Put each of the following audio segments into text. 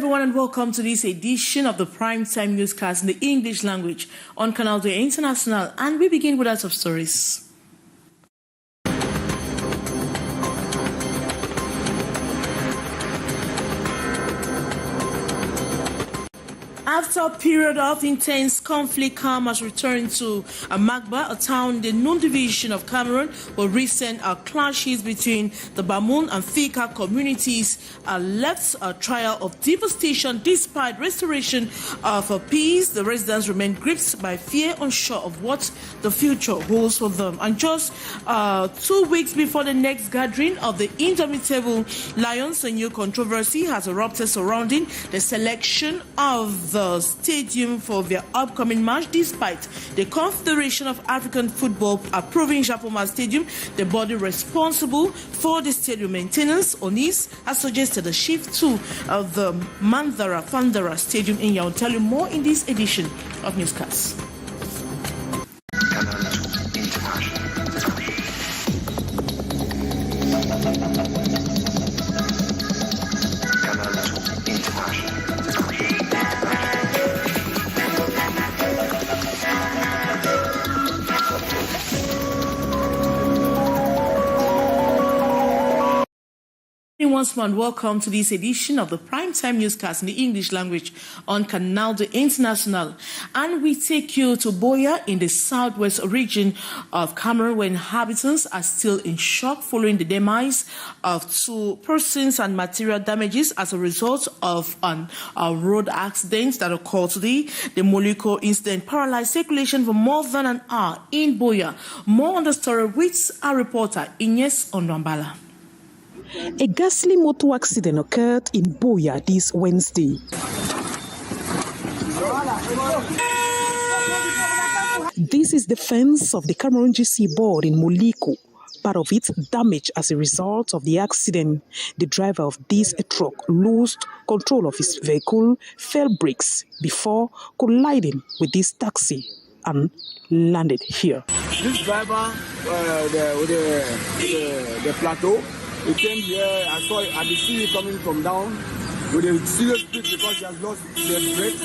everyone, and welcome to this edition of the Primetime Newscast in the English language on Canal International. And we begin with our top stories. After a period of intense conflict, calm has returned to Magba, a town in the Noon division of Cameroon, where recent clashes between the Bamoun and Fika communities left a trail of devastation. Despite restoration of peace, the residents remain gripped by fear, unsure of what the future holds for them. And just 2 weeks before the next gathering of the Indomitable Lions, a new controversy has erupted surrounding the selection of the stadium for their upcoming match. Despite the Confederation of African Football approving Japoma Stadium, the body responsible for the stadium maintenance, ONIS, has suggested a shift to the Fandara Stadium in Yaoundé. Tell you more in this edition of Newscast. Once more, welcome to this edition of the Primetime Newscast in the English language on Canal International. And we take you to Buea in the southwest region of Cameroon, where inhabitants are still in shock following the demise of 2 persons and material damages as a result of a road accident that occurred today. The Moliko incident paralyzed circulation for more than an hour in Buea. More on the story with our reporter, Ines Onwambala. A ghastly motor accident occurred in Buea this Wednesday. This is the fence of the Cameroon GC board in Moliko. Part of it damaged as a result of the accident. The driver of this truck lost control of his vehicle, fell brakes before colliding with this taxi and landed here. This driver, the plateau, he came here. I saw the sea coming from down with a serious speed because he has lost the brake,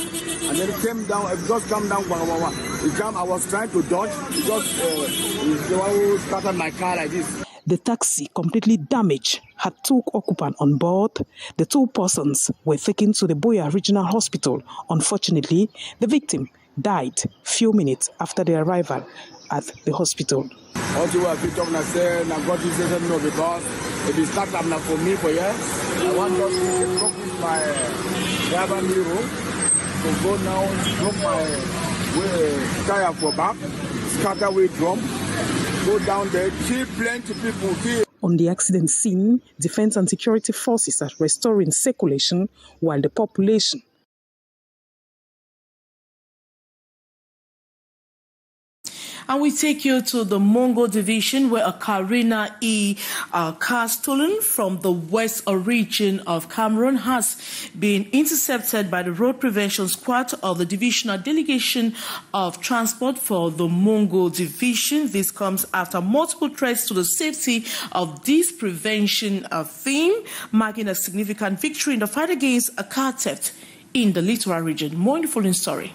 and then he came down. It just came down. He came. I was trying to dodge. He just he's the one who started my car like this. The taxi, completely damaged, had 2 occupants on board. The 2 persons were taken to the Buea Regional Hospital. Unfortunately, the victim died few minutes after their arrival at the hospital. Also, I picked up and I said, "Now God is saying no because it is start up now for me for here. I want God to drop my driver mirror to go now, drop my tire for back, scatter away drum, go down there, kill plenty people here." On the accident scene, defense and security forces are restoring circulation while the population And we take you to the Mongo division, where a Carina car stolen from the west region of Cameroon has been intercepted by the road prevention squad of the divisional delegation of transport for the Mongo division. This comes after multiple threats to the safety of this prevention theme, marking a significant victory in the fight against a car theft in the littoral region. More in the following story.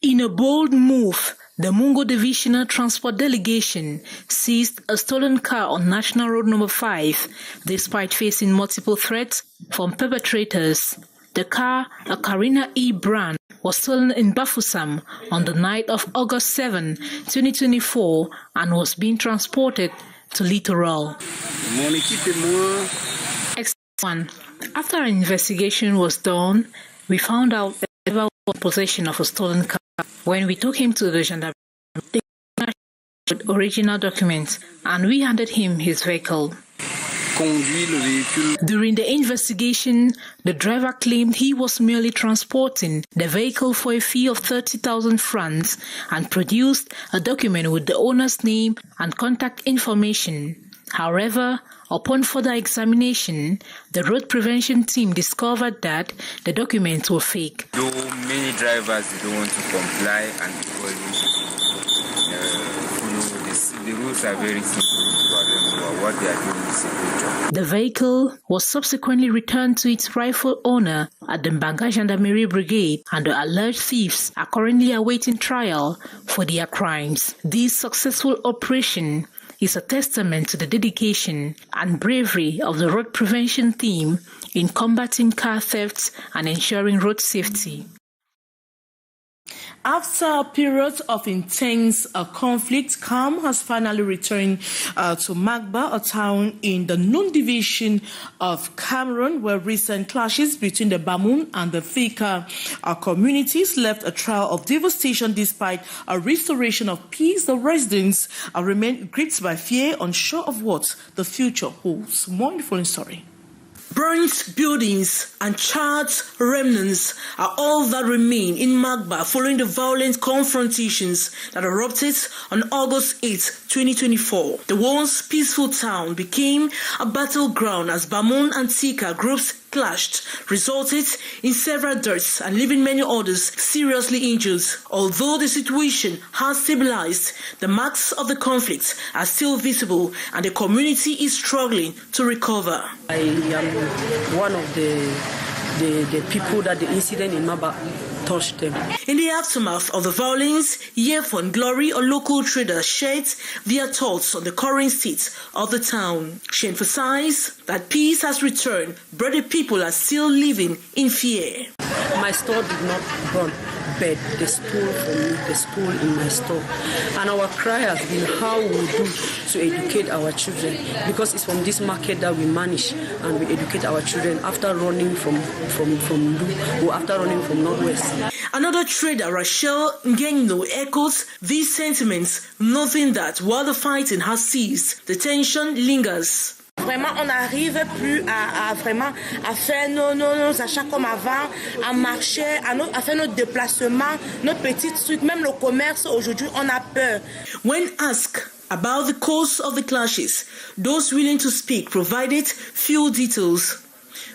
In a bold move, the Mongo Divisional Transport Delegation seized a stolen car on National Road Number 5, despite facing multiple threats from perpetrators. The car, a Carina E brand, was stolen in Bafoussam on the night of August 7, 2024, and was being transported to Littoral. X1. After an investigation was done, we found out that the driver was in possession of a stolen car. When we took him to the gendarmerie, they showed original documents and we handed him his vehicle. During the investigation, the driver claimed he was merely transporting the vehicle for a fee of 30,000 francs and produced a document with the owner's name and contact information. However, upon further examination, the road prevention team discovered that the documents were fake. Though many drivers don't want to comply and follow the the rules are very simple. What they are doing is a good job. The vehicle was subsequently returned to its rightful owner at the Mbanga Gendarmerie Brigade, and the alleged thieves are currently awaiting trial for their crimes. This successful operation is a testament to the dedication and bravery of the road prevention team in combating car thefts and ensuring road safety. After a period of intense conflict, calm has finally returned to Magba, a town in the Nun division of Cameroon, where recent clashes between the Bamoun and the Fika communities left a trail of devastation. Despite a restoration of peace, the residents remain gripped by fear, unsure of what the future holds. More info story. Burnt buildings and charred remnants are all that remain in Magba following the violent confrontations that erupted on August 8, 2024. The once peaceful town became a battleground as Bamoun and Tika groups clashed, resulted in several deaths and leaving many others seriously injured. Although the situation has stabilized, the marks of the conflict are still visible and the community is struggling to recover. I am one of the people that the incident in Magba touched them. In the aftermath of the violence, Yefon Glory, a local trader, shared their thoughts on the current state of the town. She emphasized that peace has returned, but the people are still living in fear. My store did not burn, but they stole from me, they stole in my store. And our cry has been how we do to educate our children, because it's from this market that we manage and we educate our children after running from Lu or after running from Northwest. Another trader, Rachel Ngengno, echoes these sentiments, noting that while the fighting has ceased, the tension lingers. Vraiment, on n'arrive plus à faire nos achats comme avant, à marcher, à faire nos déplacements, nos petits trucs, même le commerce. Aujourd'hui, on a peur. When asked about the cause of the clashes, those willing to speak provided few details.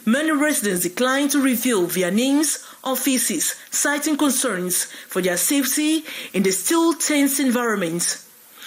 Many residents declined to reveal their names or faces, citing concerns for their safety in the still tense environment.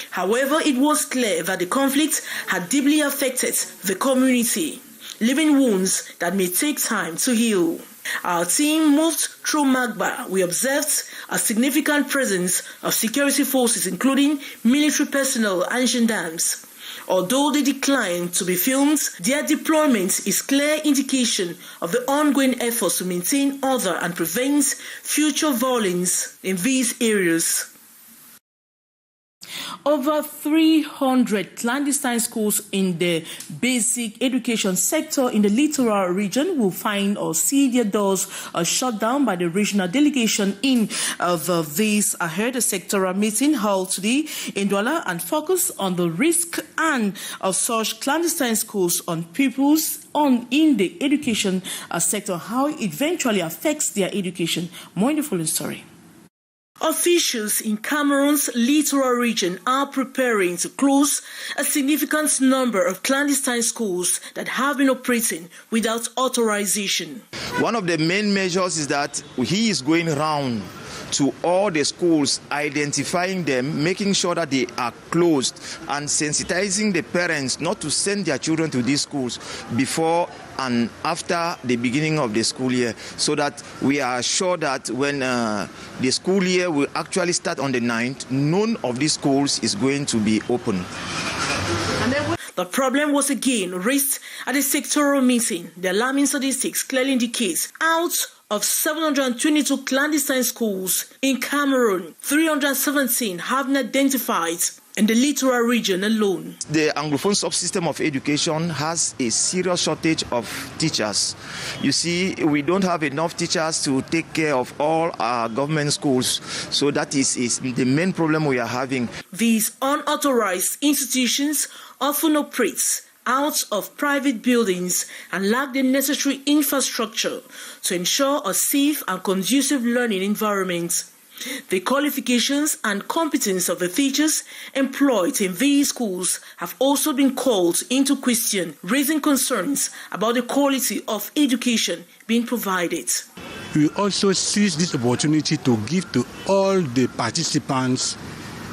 However, it was clear that the conflict had deeply affected the community, leaving wounds that may take time to heal. Our team moved through Magba. We observed a significant presence of security forces, including military personnel and gendarmes. Although they declined to be filmed, their deployment is clear indication of the ongoing efforts to maintain order and prevent future violence in these areas. Over 300 clandestine schools in the basic education sector in the littoral region will find or see their doors shut down by the regional delegation in this ahead the sectoral meeting held today in Douala and focus on the risk and of such clandestine schools on pupils in the education sector, how it eventually affects their education. More in the following story. Officials in Cameroon's littoral region are preparing to close a significant number of clandestine schools that have been operating without authorization. One of the main measures is that he is going around to all the schools, identifying them, making sure that they are closed, and sensitizing the parents not to send their children to these schools before and after the beginning of the school year, so that we are sure that when the school year will actually start on the 9th, none of these schools is going to be open. The problem was again raised at the sectoral meeting. The alarming statistics clearly indicate out of 722 clandestine schools in Cameroon, 317 have been identified in the littoral region alone. The Anglophone subsystem of education has a serious shortage of teachers. You see, we don't have enough teachers to take care of all our government schools. So that is the main problem we are having. These unauthorized institutions often operate out of private buildings and lack the necessary infrastructure to ensure a safe and conducive learning environment. The qualifications and competence of the teachers employed in these schools have also been called into question, raising concerns about the quality of education being provided. We also seize this opportunity to give to all the participants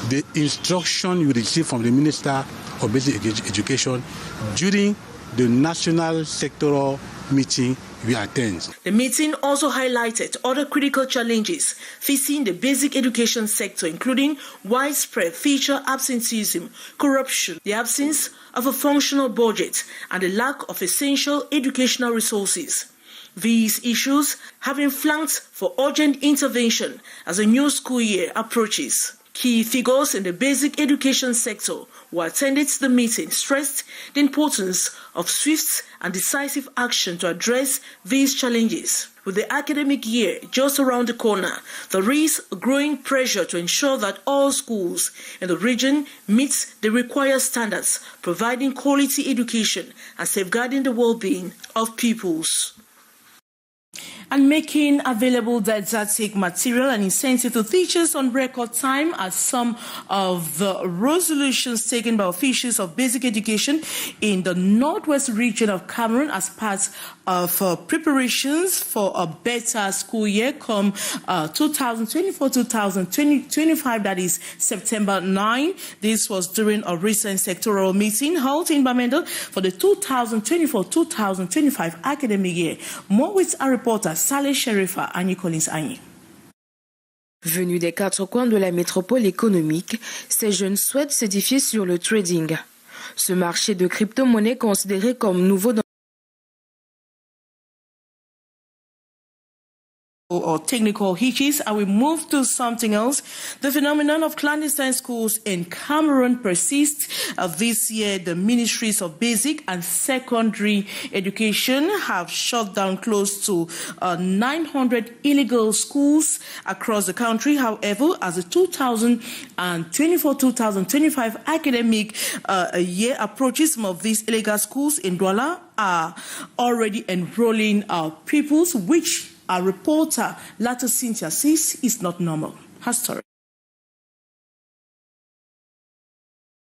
the instruction you receive from the Minister of Basic Education during the national sectoral meeting we attend. The meeting also highlighted other critical challenges facing the basic education sector, including widespread teacher absenteeism, corruption, the absence of a functional budget, and the lack of essential educational resources. These issues have been flagged for urgent intervention as the new school year approaches. Key figures in the basic education sector who attended the meeting stressed the importance of swift and decisive action to address these challenges. With the academic year just around the corner, there is a growing pressure to ensure that all schools in the region meet the required standards, providing quality education and safeguarding the well-being of pupils. And making available didactic material and incentive to teachers on record time are some of the resolutions taken by officials of basic education in the northwest region of Cameroon as part of preparations for a better school year come 2024-2025, that is September 9. This was during a recent sectoral meeting held in Bamenda for the 2024-2025 academic year. More with our reporter Saleh Sherifa Annie Collins Annie. Venus des quatre coins de la métropole économique, ces jeunes souhaitent s'édifier sur le trading. Ce marché de crypto-monnaies considéré comme nouveau dans or technical hitches, and we move to something else. The phenomenon of clandestine schools in Cameroon persists. This year, the ministries of basic and secondary education have shut down close to 900 illegal schools across the country. However, as the 2024-2025 academic year approaches, some of these illegal schools in Douala are already enrolling pupils, which our reporter, Lato Cynthia, says is not normal. Her story.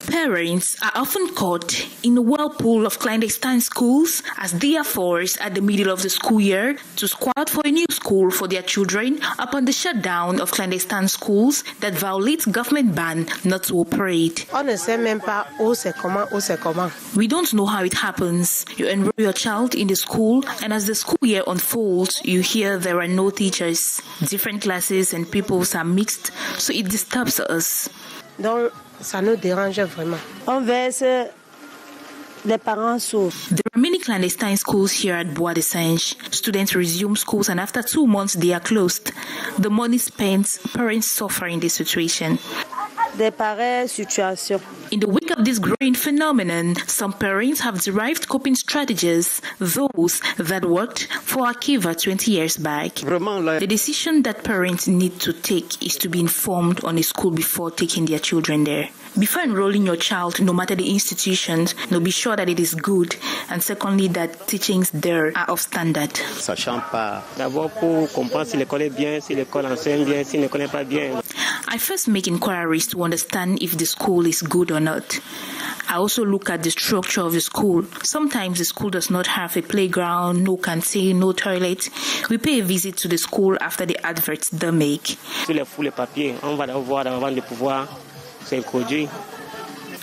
Parents are often caught in a whirlpool of clandestine schools as they are forced at the middle of the school year to squat for a new school for their children upon the shutdown of clandestine schools that violate government ban not to operate. We don't know how it happens. You enroll your child in the school, and as the school year unfolds, you hear there are no teachers. Different classes and pupils are mixed, so it disturbs us. Ça nous dérange vraiment. On verse les parents souffrent. There are many clandestine schools here at Buea. Students resume schools and after 2 months they are closed. The money spent, parents suffer in this situation. In the wake of this growing phenomenon, some parents have derived coping strategies, those that worked for Akiva 20 years back. The decision that parents need to take is to be informed on a school before taking their children there. Before enrolling your child, no matter the institutions, be sure that it is good, and secondly, that teachings there are of standard. I first make inquiries to understand if the school is good or not. I also look at the structure of the school. Sometimes the school does not have a playground, no canteen, no toilet. We pay a visit to the school after the adverts they make.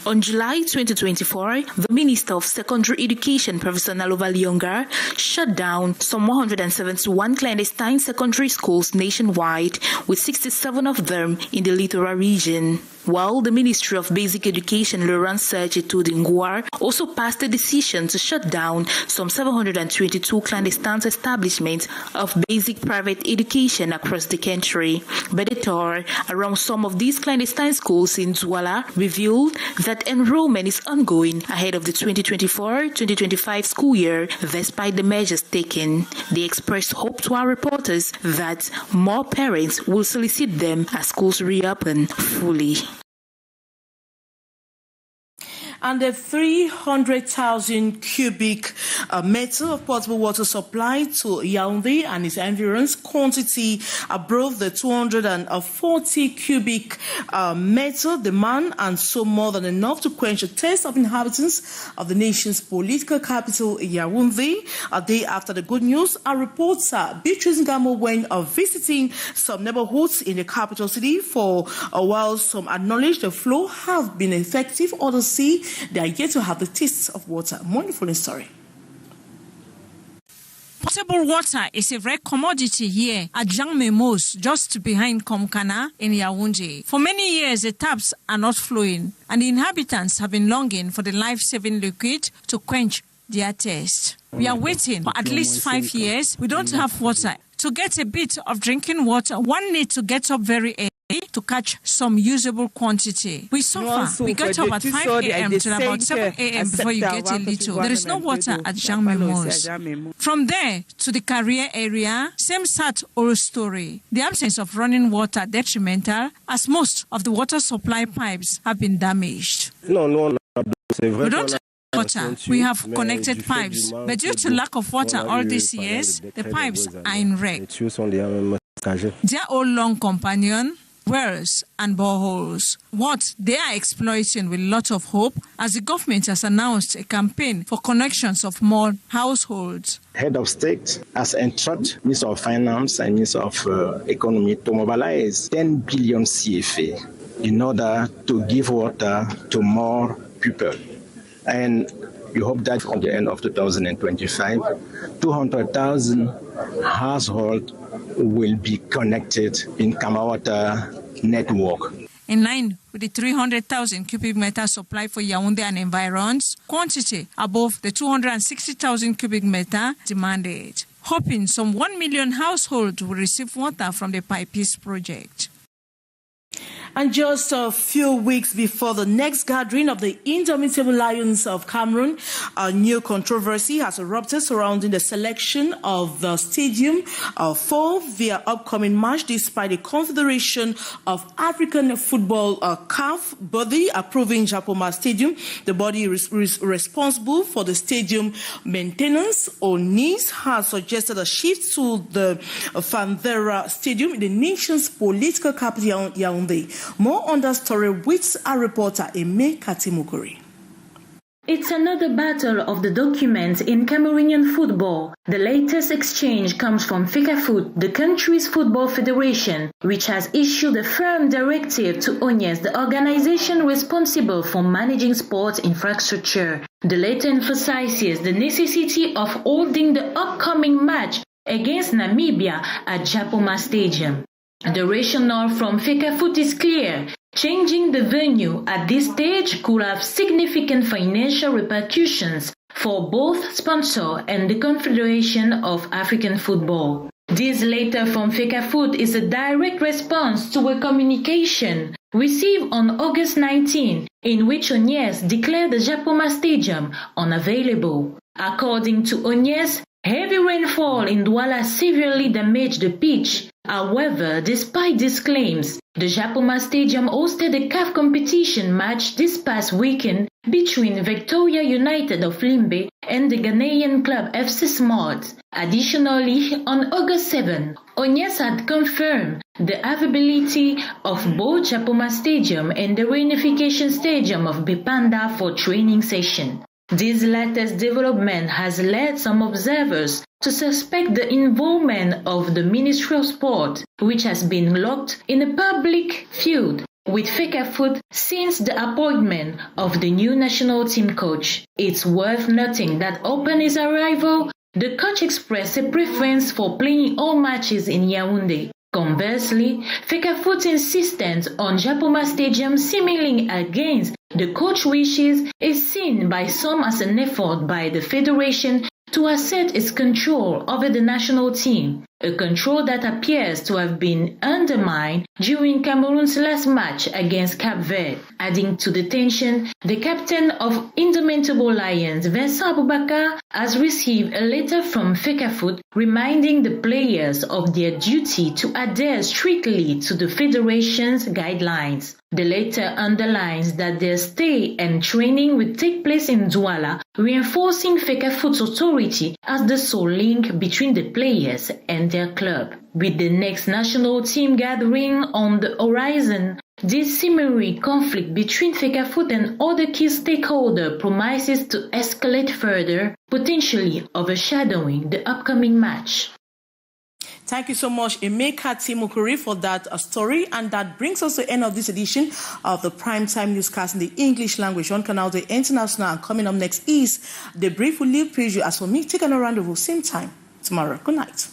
On July 2024, the Minister of Secondary Education, Professor Nalova Lyonga, shut down some 171 clandestine secondary schools nationwide, with 67 of them in the littoral region. While the Ministry of Basic Education, Laurent Serge Tudingwar, also passed a decision to shut down some 722 clandestine establishments of basic private education across the country. But the tour around some of these clandestine schools in Douala revealed that enrollment is ongoing ahead of the 2024-2025 school year, despite the measures taken. They expressed hope to our reporters that more parents will solicit them as schools reopen fully. And the 300,000 cubic meter of potable water supply to Yaoundé and its environs, quantity above the 240 cubic meter demand, and so more than enough to quench the thirst of inhabitants of the nation's political capital, Yaoundé. A day after the good news, our reporter Beatrice Ngamo went visiting some neighborhoods in the capital city. For a while, some acknowledge the flow have been effective, others see they are yet to have the taste of water. Wonderful story. Potable water is a rare commodity here at Jangmemos, just behind Canal in Yaoundé. For many years, the taps are not flowing, and the inhabitants have been longing for the life-saving liquid to quench their thirst. We are waiting for at least 5 years. We don't have water. To get a bit of drinking water, one needs to get up very early to catch some usable quantity. We suffer. We get up at 5 a.m. to about 7 a.m. before you get a little. There is no water at Jangmemos. From there to the career area, same sad old story. The absence of running water detrimental, as most of the water supply pipes have been damaged. We don't have water. We have connected pipes, but due to lack of water all these years, the pipes are in wreck. Their old long companion, wells and boreholes. What they are exploiting with a lot of hope, as the government has announced a campaign for connections of more households. Head of State has instructed Minister of Finance and Minister of Economy to mobilize 10 billion CFA in order to give water to more people. And we hope that on the end of 2025, 200,000 households will be connected in Kamawata network. In line with the 300,000 cubic meter supply for Yaoundé and environs, quantity above the 260,000 cubic meter demanded, hoping some 1 million households will receive water from the Pipes project. And just a few weeks before the next gathering of the Indomitable Lions of Cameroon, a new controversy has erupted surrounding the selection of the stadium for their upcoming match, despite the Confederation of African Football CAF body approving Japoma Stadium. The body responsible for the stadium maintenance, ONIS, has suggested a shift to the Fandera Stadium in the nation's political capital, Yaoundé. More on that story with our reporter Eme Katimukuri. It's another battle of the documents in Cameroonian football. The latest exchange comes from FECAFOOT, the country's football federation, which has issued a firm directive to ONIS, the organization responsible for managing sports infrastructure. The letter emphasizes the necessity of holding the upcoming match against Namibia at Japoma Stadium. The rationale from FECAFOOT is clear. Changing the venue at this stage could have significant financial repercussions for both sponsor and the Confederation of African Football. This letter from FECAFOOT is a direct response to a communication received on August 19, in which ONIS declared the Japoma Stadium unavailable. According to ONIS, heavy rainfall in Douala severely damaged the pitch. However, despite these claims, the Japoma Stadium hosted a CAF competition match this past weekend between Victoria United of Limbe and the Ghanaian club FC Smart. Additionally, on August 7, ONIS had confirmed the availability of both Japoma Stadium and the reunification stadium of Bipanda for training session. This latest development has led some observers to suspect the involvement of the Ministry of Sport, which has been locked in a public feud with FECAFOOT since the appointment of the new national team coach. It's worth noting that upon his arrival, the coach expressed a preference for playing all matches in Yaoundé. Conversely, FECAFOOT's insistence on Japoma Stadium seemingly against the coach's wishes is seen by some as an effort by the federation to assert its control over the national team, a control that appears to have been undermined during Cameroon's last match against Cape Verde. Adding to the tension, the captain of Indomitable Lions, Vincent Aboubakar, has received a letter from FECAFOOT reminding the players of their duty to adhere strictly to the federation's guidelines. The letter underlines that their stay and training will take place in Douala, reinforcing Fecafoot's authority as the sole link between the players and their club. With the next national team gathering on the horizon, this simmering conflict between Fecafoot and other key stakeholders promises to escalate further, potentially overshadowing the upcoming match. Thank you so much, Emeka Timukuri, for that story. And that brings us to the end of this edition of the Primetime Newscast in the English language on Canal the International. And coming up next is the brief will leave preview. As for me, take another rendezvous same time tomorrow. Good night.